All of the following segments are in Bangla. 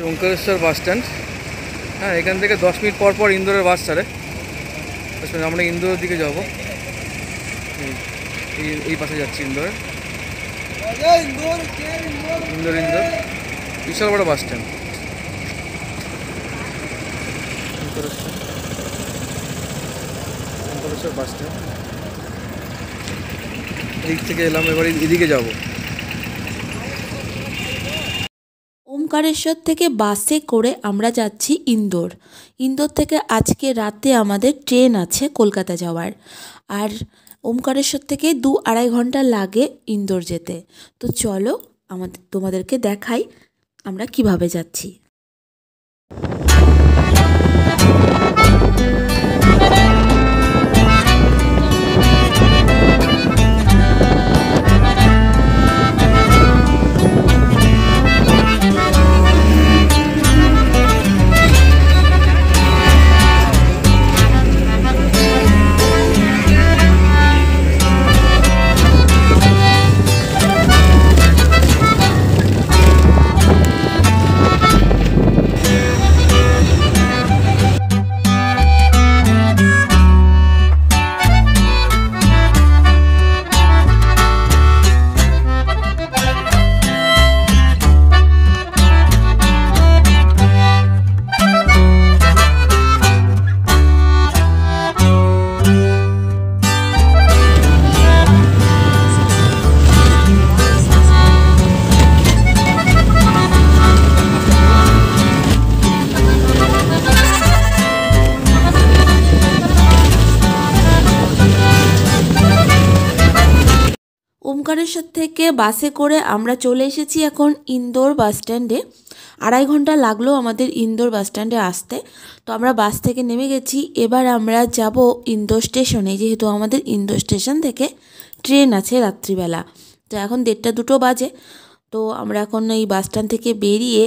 Omkareshwar bus stand. হ্যাঁ, এখান থেকে 10 মিনিট পর পর ইন্দোরের বাস ছাড়ে। আমরা ইন্দোরের দিকে যাব। এই পাশে যাচ্ছি ইন্দোর। ইন্দোর বিশাল বড় bus stand. Omkareshwar bus stand এদিক থেকে এলাম, এবার এদিকে যাব। ওমকারেশ্বর থেকে বাসে করে আমরা যাচ্ছি ইন্দোর। ইন্দোর থেকে আজকে রাতে আমাদের ট্রেন আছে কলকাতা যাওয়ার। আর ওমকারেশ্বর থেকে 2-2.5 ঘন্টা লাগে ইন্দোর যেতে। তো চলো তোমাদেরকে দেখাই আমরা কিভাবে যাচ্ছি। ওমকারেশ্বর থেকে বাসে করে আমরা চলে এসেছি এখন ইন্দোর বাস স্ট্যান্ডে। 2.5 ঘন্টা লাগলো আমাদের ইন্দোর বাস স্ট্যান্ডে আসতে। তো আমরা বাস থেকে নেমে গেছি। এবার আমরা যাব ইন্দোর স্টেশনে, যেহেতু আমাদের ইন্দোর স্টেশন থেকে ট্রেন আছে রাত্রিবেলা। তো এখন 1:30-2 বাজে। তো আমরা এখন এই বাস স্ট্যান্ড থেকে বেরিয়ে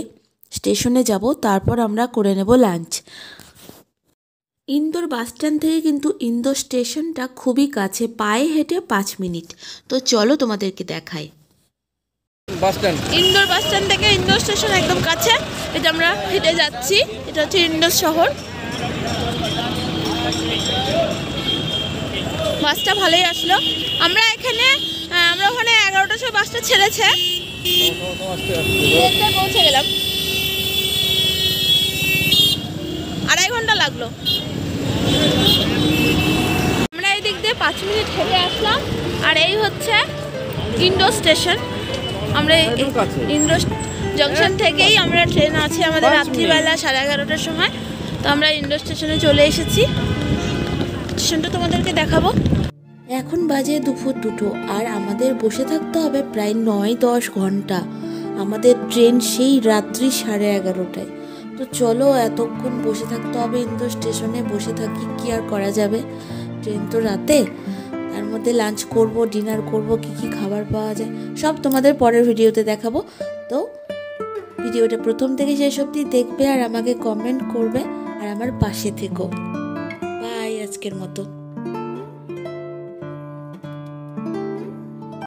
স্টেশনে যাব, তারপর আমরা করে নেব লাঞ্চ। ইন্দোর বাস স্ট্যান্ড থেকে কিন্তু ইন্দোর স্টেশনটা খুবই কাছে, পায়ে হেঁটে 5 মিনিট। তো চলো তোমাদেরকে দেখাই। Bus stand Indore bus stand থেকে ইন্দোর স্টেশন একদম কাছে। এটা আমরা হেঁটে যাচ্ছি। এটা হচ্ছে ইন্দোর শহর। বাসটা ভালোই আসলো। আমরা ওখানে 11টার সময় বাসটা ছেড়েছে, পৌঁছে গেলাম। 2.5 ঘন্টা লাগলো। আমরা এই দিক দিয়ে 5 মিনিট হেঁটে আসলাম। আর এই হচ্ছে ইন্দোর স্টেশন। আমরা ইন্দোর জংশন থেকেই আমরা ট্রেন আছে আমাদের রাত্রিবেলা 11:30টার সময়। তো আমরা ইন্দোর স্টেশনে চলে এসেছি। স্টেশনটা তোমাদেরকে দেখাবো। এখন বাজে দুপুর 2টো, আর আমাদের বসে থাকতে হবে প্রায় 9-10 ঘন্টা। আমাদের ট্রেন সেই রাত্রি 11:30টায়। তো চলো এতক্ষণ বসে থাকতে হবে ইন্দোর স্টেশনে। বসে থাকি, কি আর করা যাবে, ট্রেন তো রাতে। তার মধ্যে লাঞ্চ করব, ডিনার করব, কি খাবার পাওয়া যায় সব তোমাদের পরের ভিডিওতে দেখাবো। তো ভিডিওটা প্রথম থেকে শেষ অবধি দেখবে আর আমাকে কমেন্ট করবে আর আমার পাশে থেকো। বাই আজকের মতো।